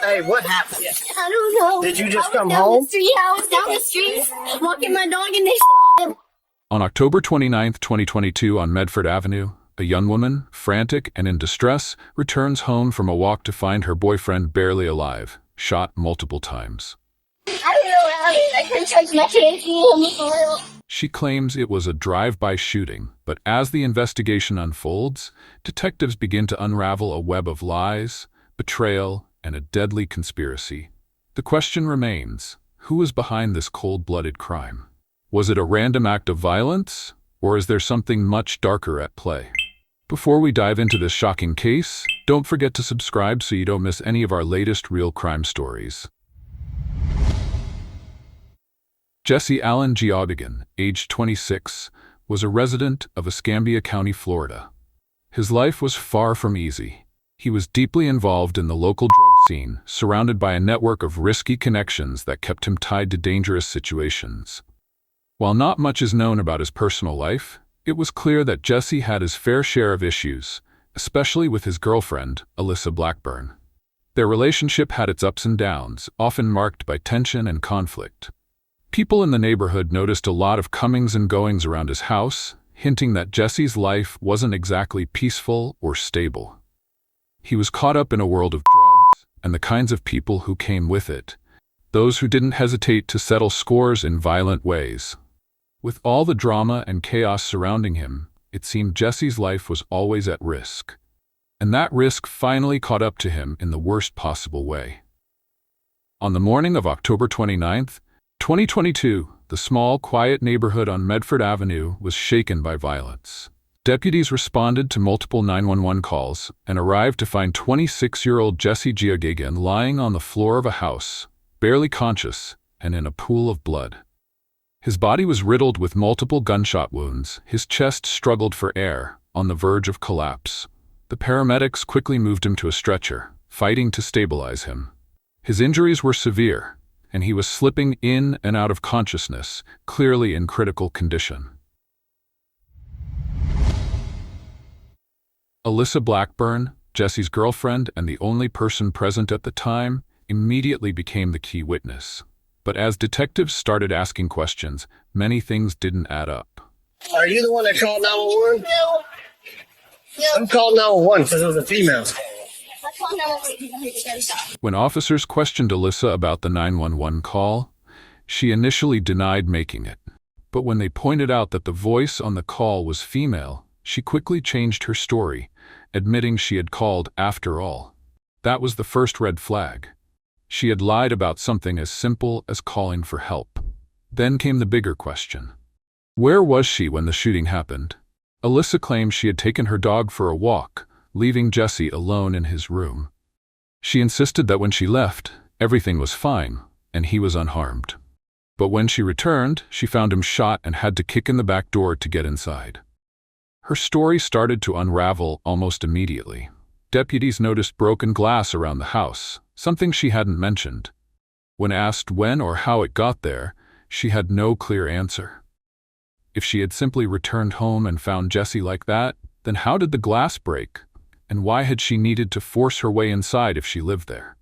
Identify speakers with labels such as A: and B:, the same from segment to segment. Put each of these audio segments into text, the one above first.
A: Hey, what happened?
B: I don't know.
A: Did you just
B: I was
A: come
B: down
A: home?
B: The street. I was down the street walking my dog and they shot him.
C: On October 29, 2022, on Medford Avenue, a young woman, frantic and in distress, returns home from a walk to find her boyfriend barely alive, shot multiple times.
B: I don't know. I couldn't touch my kid.
C: She claims it was a drive-by shooting, but as the investigation unfolds, detectives begin to unravel a web of lies, betrayal, and a deadly conspiracy. The question remains, who is behind this cold-blooded crime? Was it a random act of violence, or is there something much darker at play? Before we dive into this shocking case, don't forget to subscribe so you don't miss any of our latest real crime stories. Jesse Allen Geoghagan, aged 26, was a resident of Escambia County, Florida. His life was far from easy. He was deeply involved in the local drug scene, surrounded by a network of risky connections that kept him tied to dangerous situations. While not much is known about his personal life, it was clear that Jesse had his fair share of issues, especially with his girlfriend, Alyssa Blackburn. Their relationship had its ups and downs, often marked by tension and conflict. People in the neighborhood noticed a lot of comings and goings around his house, hinting that Jesse's life wasn't exactly peaceful or stable. He was caught up in a world of drugs and the kinds of people who came with it, those who didn't hesitate to settle scores in violent ways. With all the drama and chaos surrounding him, it seemed Jesse's life was always at risk. And that risk finally caught up to him in the worst possible way. On the morning of October 29th, 2022, the small, quiet neighborhood on Medford Avenue was shaken by violence. Deputies responded to multiple 911 calls and arrived to find 26-year-old Jesse Geoghagan lying on the floor of a house, barely conscious and in a pool of blood. His body was riddled with multiple gunshot wounds. His chest struggled for air, on the verge of collapse. The paramedics quickly moved him to a stretcher, fighting to stabilize him. His injuries were severe, and he was slipping in and out of consciousness, clearly in critical condition. Alyssa Blackburn, Jesse's girlfriend and the only person present at the time, immediately became the key witness. But as detectives started asking questions, many things didn't add up.
A: Are you the one that called 911?
B: No.
A: I'm calling 911 because it was a female.
B: I called 911 because I heard the gunshot.
C: When officers questioned Alyssa about the 911 call, she initially denied making it. But when they pointed out that the voice on the call was female, she quickly changed her story, admitting she had called after all. That was the first red flag. She had lied about something as simple as calling for help. Then came the bigger question. Where was she when the shooting happened? Alyssa claimed she had taken her dog for a walk, leaving Jesse alone in his room. She insisted that when she left, everything was fine, and he was unharmed. But when she returned, she found him shot and had to kick in the back door to get inside. Her story started to unravel almost immediately. Deputies noticed broken glass around the house, something she hadn't mentioned. When asked when or how it got there, she had no clear answer. If she had simply returned home and found Jesse like that, then how did the glass break? And why had she needed to force her way inside if she lived there?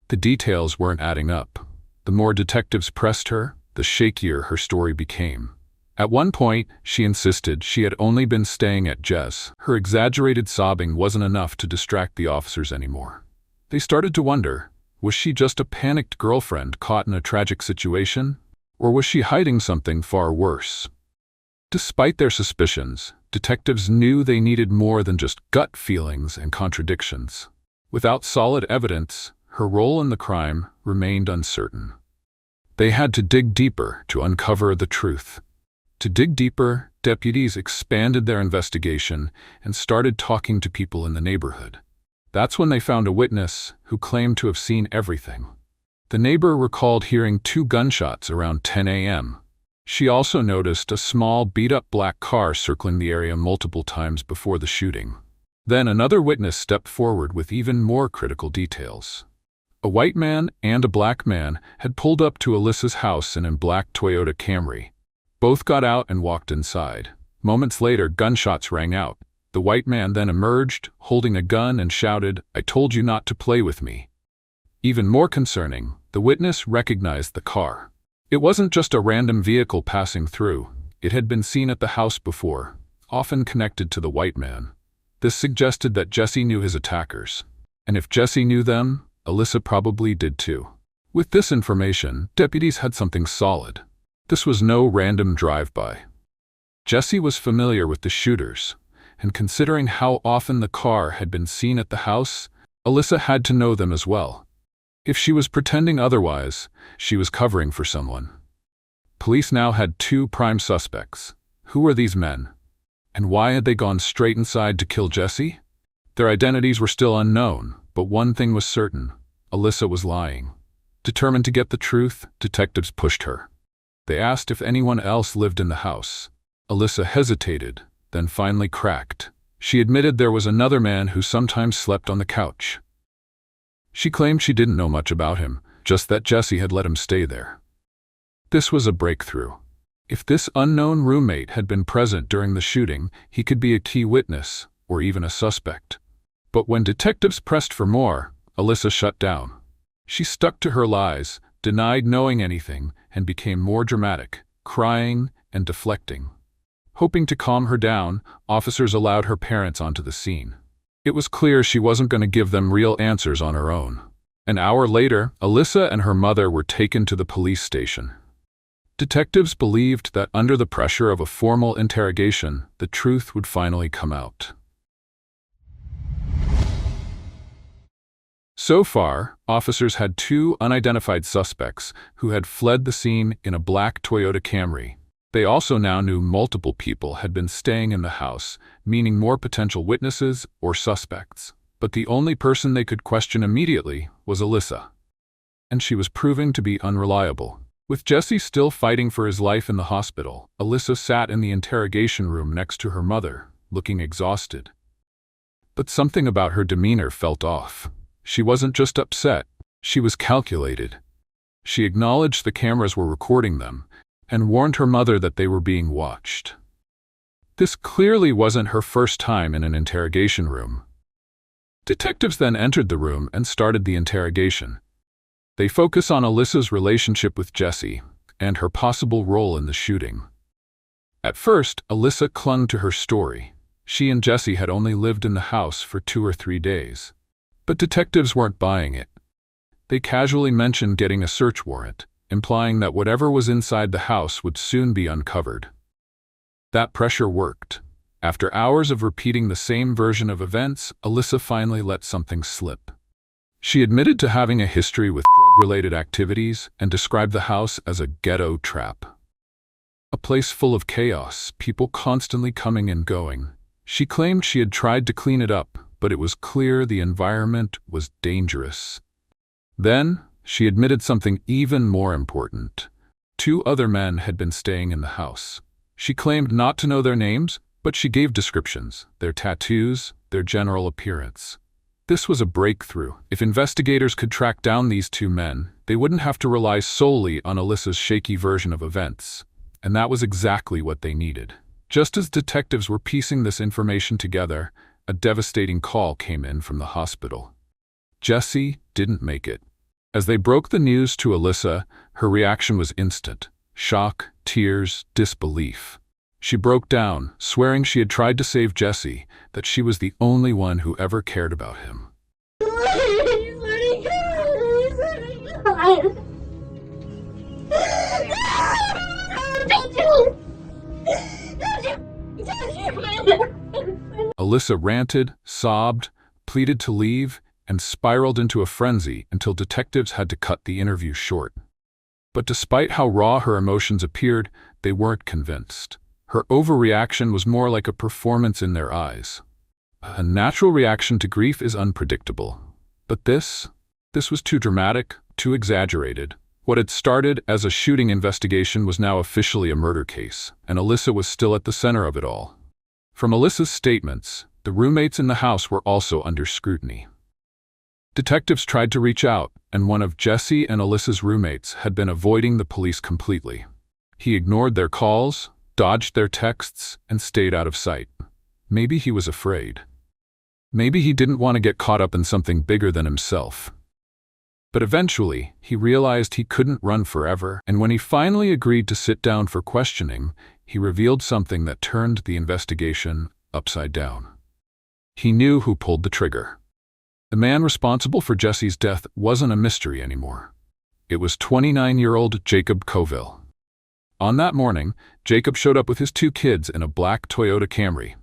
C: The details weren't adding up. The more detectives pressed her, the shakier her story became. At one point, she insisted she had only been staying at Jess. Her exaggerated sobbing wasn't enough to distract the officers anymore. They started to wonder, was she just a panicked girlfriend caught in a tragic situation? Or was she hiding something far worse? Despite their suspicions, detectives knew they needed more than just gut feelings and contradictions. Without solid evidence, her role in the crime remained uncertain. They had to dig deeper to uncover the truth. To dig deeper, deputies expanded their investigation and started talking to people in the neighborhood. That's when they found a witness who claimed to have seen everything. The neighbor recalled hearing 2 gunshots around 10 a.m. She also noticed a small, beat-up black car circling the area multiple times before the shooting. Then another witness stepped forward with even more critical details. A white man and a black man had pulled up to Alyssa's house in a black Toyota Camry. Both got out and walked inside. Moments later, gunshots rang out. The white man then emerged, holding a gun, and shouted, "I told you not to play with me." Even more concerning, the witness recognized the car. It wasn't just a random vehicle passing through. It had been seen at the house before, often connected to the white man. This suggested that Jesse knew his attackers. And if Jesse knew them, Alyssa probably did too. With this information, deputies had something solid. This was no random drive-by. Jesse was familiar with the shooters, and considering how often the car had been seen at the house, Alyssa had to know them as well. If she was pretending otherwise, she was covering for someone. Police now had two prime suspects. Who were these men? And why had they gone straight inside to kill Jesse? Their identities were still unknown, but one thing was certain: Alyssa was lying. Determined to get the truth, detectives pushed her. They asked if anyone else lived in the house. Alyssa hesitated, then finally cracked. She admitted there was another man who sometimes slept on the couch. She claimed she didn't know much about him, just that Jesse had let him stay there. This was a breakthrough. If this unknown roommate had been present during the shooting, he could be a key witness, or even a suspect. But when detectives pressed for more, Alyssa shut down. She stuck to her lies, denied knowing anything, and became more dramatic, crying and deflecting. Hoping to calm her down, officers allowed her parents onto the scene. It was clear she wasn't going to give them real answers on her own. An hour later, Alyssa and her mother were taken to the police station. Detectives believed that under the pressure of a formal interrogation, the truth would finally come out. So far, officers had two unidentified suspects who had fled the scene in a black Toyota Camry. They also now knew multiple people had been staying in the house, meaning more potential witnesses or suspects. But the only person they could question immediately was Alyssa. And she was proving to be unreliable. With Jesse still fighting for his life in the hospital, Alyssa sat in the interrogation room next to her mother, looking exhausted. But something about her demeanor felt off. She wasn't just upset, she was calculated. She acknowledged the cameras were recording them, and warned her mother that they were being watched. This clearly wasn't her first time in an interrogation room. Detectives then entered the room and started the interrogation. They focus on Alyssa's relationship with Jesse and her possible role in the shooting. At first, Alyssa clung to her story. She and Jesse had only lived in the house for 2 or 3 days. But detectives weren't buying it. They casually mentioned getting a search warrant, implying that whatever was inside the house would soon be uncovered. That pressure worked. After hours of repeating the same version of events, Alyssa finally let something slip. She admitted to having a history with drug-related activities and described the house as a ghetto trap. A place full of chaos, people constantly coming and going. She claimed she had tried to clean it up, but it was clear the environment was dangerous. Then, she admitted something even more important. 2 other men had been staying in the house. She claimed not to know their names, but she gave descriptions, their tattoos, their general appearance. This was a breakthrough. If investigators could track down these 2 men, they wouldn't have to rely solely on Alyssa's shaky version of events. And that was exactly what they needed. Just as detectives were piecing this information together, a devastating call came in from the hospital. Jesse didn't make it. As they broke the news to Alyssa, her reaction was instant: shock, tears, disbelief. She broke down, swearing she had tried to save Jesse, that she was the only one who ever cared about him. Alyssa ranted, sobbed, pleaded to leave, and spiraled into a frenzy until detectives had to cut the interview short. But despite how raw her emotions appeared, they weren't convinced. Her overreaction was more like a performance in their eyes. A natural reaction to grief is unpredictable. But this was too dramatic, too exaggerated. What had started as a shooting investigation was now officially a murder case, and Alyssa was still at the center of it all. From Alyssa's statements, the roommates in the house were also under scrutiny. Detectives tried to reach out, and one of Jesse and Alyssa's roommates had been avoiding the police completely. He ignored their calls, dodged their texts, and stayed out of sight. Maybe he was afraid. Maybe he didn't want to get caught up in something bigger than himself. But eventually, he realized he couldn't run forever, and when he finally agreed to sit down for questioning, he revealed something that turned the investigation upside down. He knew who pulled the trigger. The man responsible for Jesse's death wasn't a mystery anymore. It was 29-year-old Jacob Coville. On that morning, Jacob showed up with his 2 kids in a black Toyota Camry.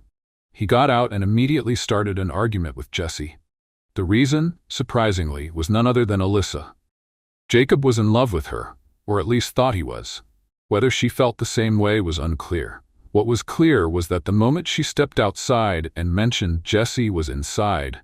C: He got out and immediately started an argument with Jesse. The reason, surprisingly, was none other than Alyssa. Jacob was in love with her, or at least thought he was. Whether she felt the same way was unclear. What was clear was that the moment she stepped outside and mentioned Jesse was inside,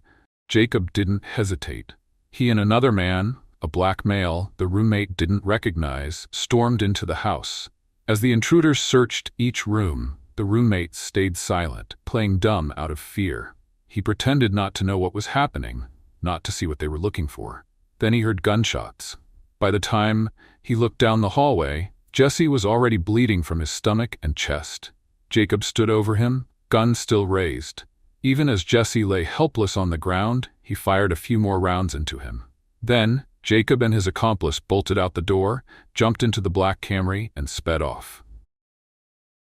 C: Jacob didn't hesitate. He and another man, a black male the roommate didn't recognize, stormed into the house. As the intruders searched each room, the roommate stayed silent, playing dumb out of fear. He pretended not to know what was happening, not to see what they were looking for. Then he heard gunshots. By the time he looked down the hallway, Jesse was already bleeding from his stomach and chest. Jacob stood over him, gun still raised. Even as Jesse lay helpless on the ground, he fired a few more rounds into him. Then, Jacob and his accomplice bolted out the door, jumped into the black Camry, and sped off.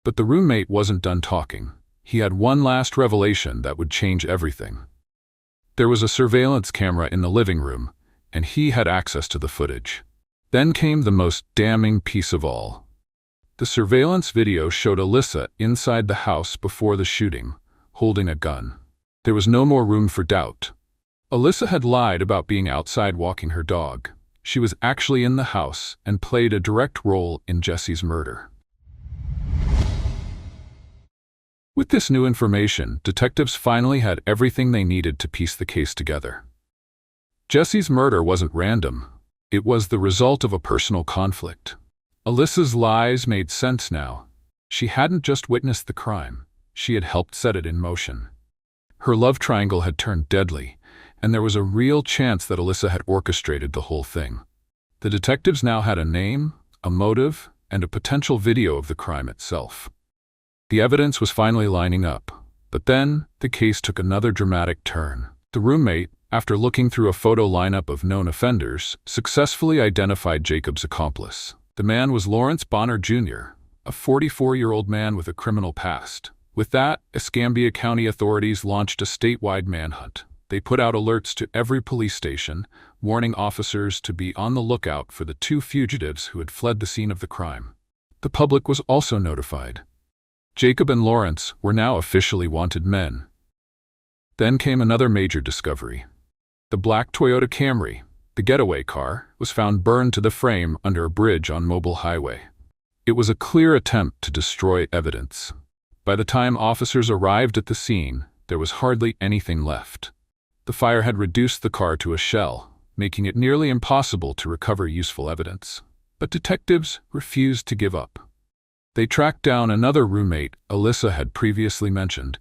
C: But the roommate wasn't done talking. He had one last revelation that would change everything. There was a surveillance camera in the living room, and he had access to the footage. Then came the most damning piece of all. The surveillance video showed Alyssa inside the house before the shooting, holding a gun. There was no more room for doubt. Alyssa had lied about being outside walking her dog. She was actually in the house and played a direct role in Jesse's murder. With this new information, detectives finally had everything they needed to piece the case together. Jesse's murder wasn't random. It was the result of a personal conflict. Alyssa's lies made sense now. She hadn't just witnessed the crime. She had helped set it in motion. Her love triangle had turned deadly, and there was a real chance that Alyssa had orchestrated the whole thing. The detectives now had a name, a motive, and a potential video of the crime itself. The evidence was finally lining up, but then the case took another dramatic turn. The roommate, after looking through a photo lineup of known offenders, successfully identified Jacob's accomplice. The man was Lawrence Bonner Jr., a 44-year-old man with a criminal past. With that, Escambia County authorities launched a statewide manhunt. They put out alerts to every police station, warning officers to be on the lookout for the 2 fugitives who had fled the scene of the crime. The public was also notified. Jacob and Lawrence were now officially wanted men. Then came another major discovery. The black Toyota Camry, the getaway car, was found burned to the frame under a bridge on Mobile Highway. It was a clear attempt to destroy evidence. By the time officers arrived at the scene, there was hardly anything left. The fire had reduced the car to a shell, making it nearly impossible to recover useful evidence. But detectives refused to give up. They tracked down another roommate Alyssa had previously mentioned,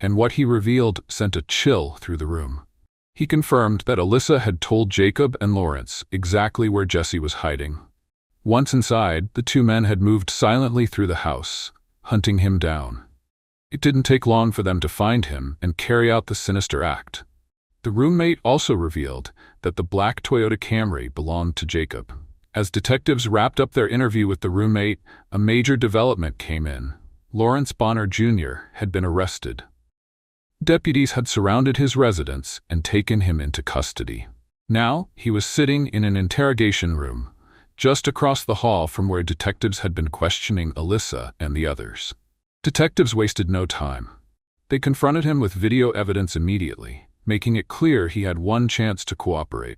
C: and what he revealed sent a chill through the room. He confirmed that Alyssa had told Jacob and Lawrence exactly where Jesse was hiding. Once inside, the 2 men had moved silently through the house, hunting him down. It didn't take long for them to find him and carry out the sinister act. The roommate also revealed that the black Toyota Camry belonged to Jacob. As detectives wrapped up their interview with the roommate, a major development came in. Lawrence Bonner Jr. had been arrested. Deputies had surrounded his residence and taken him into custody. Now, he was sitting in an interrogation room, just across the hall from where detectives had been questioning Alyssa and the others. Detectives wasted no time. They confronted him with video evidence immediately, making it clear he had one chance to cooperate.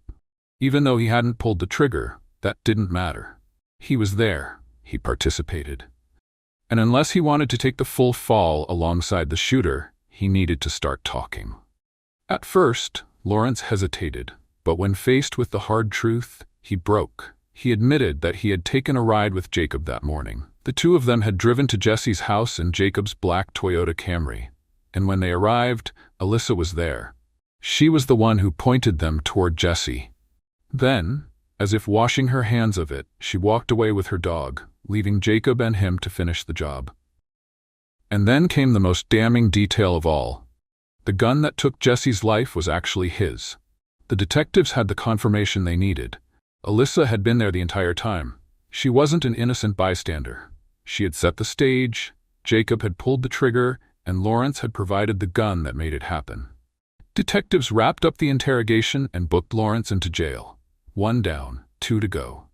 C: Even though he hadn't pulled the trigger, that didn't matter. He was there. He participated. And unless he wanted to take the full fall alongside the shooter, he needed to start talking. At first, Lawrence hesitated, but when faced with the hard truth, he broke. He admitted that he had taken a ride with Jacob that morning. The 2 of them had driven to Jesse's house in Jacob's black Toyota Camry, and when they arrived, Alyssa was there. She was the one who pointed them toward Jesse. Then, as if washing her hands of it, she walked away with her dog, leaving Jacob and him to finish the job. And then came the most damning detail of all. The gun that took Jesse's life was actually his. The detectives had the confirmation they needed. Alyssa had been there the entire time. She wasn't an innocent bystander. She had set the stage, Jacob had pulled the trigger, and Lawrence had provided the gun that made it happen. Detectives wrapped up the interrogation and booked Lawrence into jail. 1 down, 2 to go.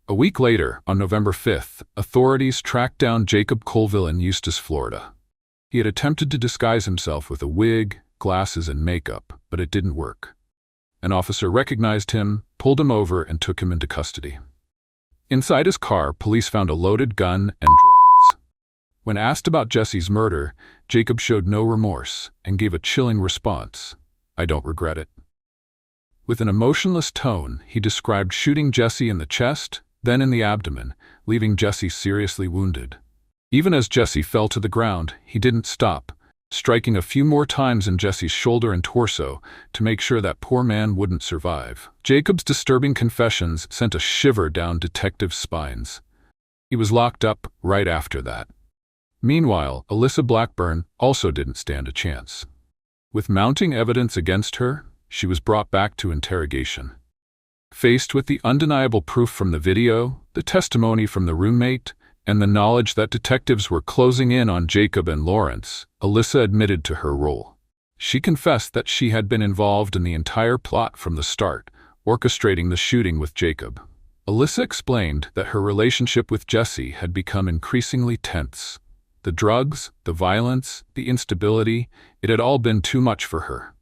C: A week later, on November 5th, authorities tracked down Jacob Colville in Eustis, Florida. He had attempted to disguise himself with a wig, glasses, and makeup, but it didn't work. An officer recognized him, pulled him over, and took him into custody. Inside his car, police found a loaded gun and drugs. When asked about Jesse's murder, Jacob showed no remorse and gave a chilling response: "I don't regret it." With an emotionless tone, he described shooting Jesse in the chest, then in the abdomen, leaving Jesse seriously wounded. Even as Jesse fell to the ground, he didn't stop, striking a few more times in Jesse's shoulder and torso to make sure that poor man wouldn't survive. Jacob's disturbing confessions sent a shiver down detectives' spines. He was locked up right after that. Meanwhile, Alyssa Blackburn also didn't stand a chance. With mounting evidence against her, she was brought back to interrogation. Faced with the undeniable proof from the video, the testimony from the roommate, and the knowledge that detectives were closing in on Jacob and Lawrence, Alyssa admitted to her role. She confessed that she had been involved in the entire plot from the start, orchestrating the shooting with Jacob. Alyssa explained that her relationship with Jesse had become increasingly tense. The drugs, the violence, the instability, it had all been too much for her.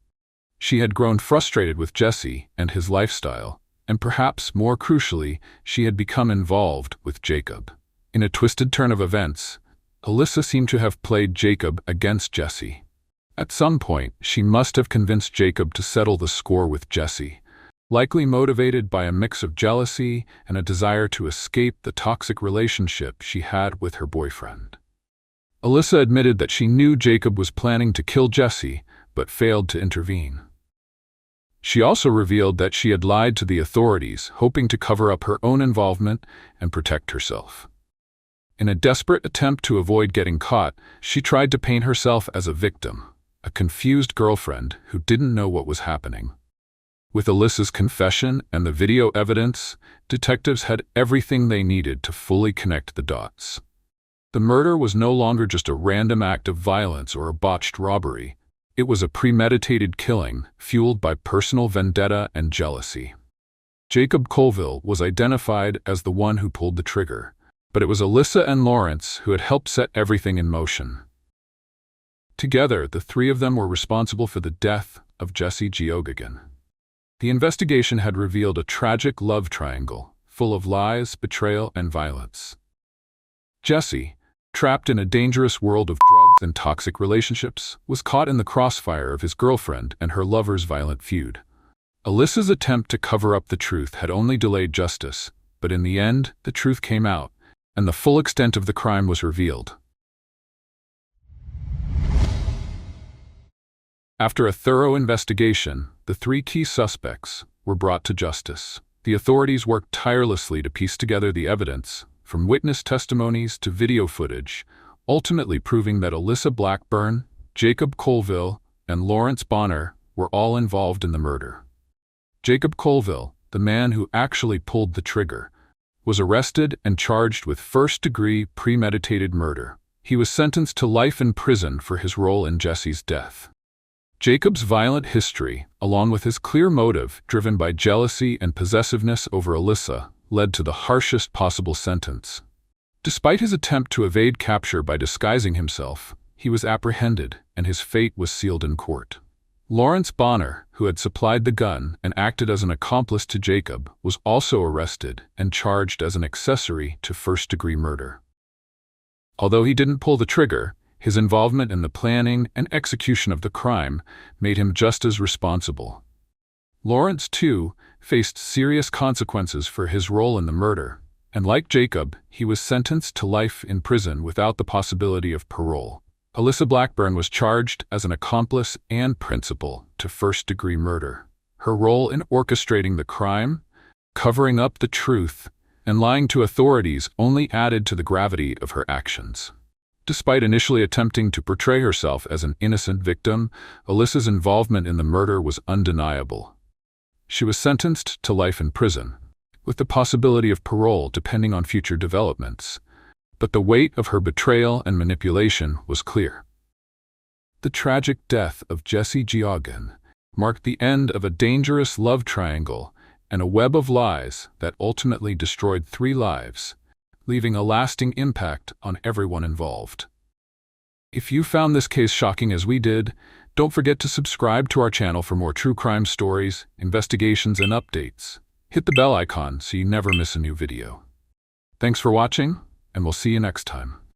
C: She had grown frustrated with Jesse and his lifestyle, and perhaps more crucially, she had become involved with Jacob. In a twisted turn of events, Alyssa seemed to have played Jacob against Jesse. At some point, she must have convinced Jacob to settle the score with Jesse, likely motivated by a mix of jealousy and a desire to escape the toxic relationship she had with her boyfriend. Alyssa admitted that she knew Jacob was planning to kill Jesse, but failed to intervene. She also revealed that she had lied to the authorities, hoping to cover up her own involvement and protect herself. In a desperate attempt to avoid getting caught, she tried to paint herself as a victim, a confused girlfriend who didn't know what was happening. With Alyssa's confession and the video evidence, detectives had everything they needed to fully connect the dots. The murder was no longer just a random act of violence or a botched robbery. It was a premeditated killing, fueled by personal vendetta and jealousy. Jacob Colville was identified as the one who pulled the trigger, but it was Alyssa and Lawrence who had helped set everything in motion. Together, the three of them were responsible for the death of Jesse Geoghagan. The investigation had revealed a tragic love triangle, full of lies, betrayal, and violence. Jesse, trapped in a dangerous world of drugs and toxic relationships, was caught in the crossfire of his girlfriend and her lover's violent feud. Alyssa's attempt to cover up the truth had only delayed justice, but in the end, the truth came out, and the full extent of the crime was revealed. After a thorough investigation, the three key suspects were brought to justice. The authorities worked tirelessly to piece together the evidence, from witness testimonies to video footage, ultimately proving that Alyssa Blackburn, Jacob Colville, and Lawrence Bonner were all involved in the murder. Jacob Colville, the man who actually pulled the trigger, was arrested and charged with first-degree premeditated murder. He was sentenced to life in prison for his role in Jesse's death. Jacob's violent history, along with his clear motive driven by jealousy and possessiveness over Alyssa, led to the harshest possible sentence. Despite his attempt to evade capture by disguising himself, he was apprehended and his fate was sealed in court. Lawrence Bonner, who had supplied the gun and acted as an accomplice to Jacob, was also arrested and charged as an accessory to first-degree murder. Although he didn't pull the trigger, his involvement in the planning and execution of the crime made him just as responsible. Lawrence, too, faced serious consequences for his role in the murder, and like Jacob, he was sentenced to life in prison without the possibility of parole. Alyssa Blackburn was charged as an accomplice and principal to first-degree murder. Her role in orchestrating the crime, covering up the truth, and lying to authorities only added to the gravity of her actions. Despite initially attempting to portray herself as an innocent victim, Alyssa's involvement in the murder was undeniable. She was sentenced to life in prison, with the possibility of parole depending on future developments. But the weight of her betrayal and manipulation was clear. The tragic death of Jesse Geoghagan marked the end of a dangerous love triangle and a web of lies that ultimately destroyed 3 lives, leaving a lasting impact on everyone involved. If you found this case shocking as we did, don't forget to subscribe to our channel for more true crime stories, investigations, and updates. Hit the bell icon so you never miss a new video. Thanks for watching, and we'll see you next time.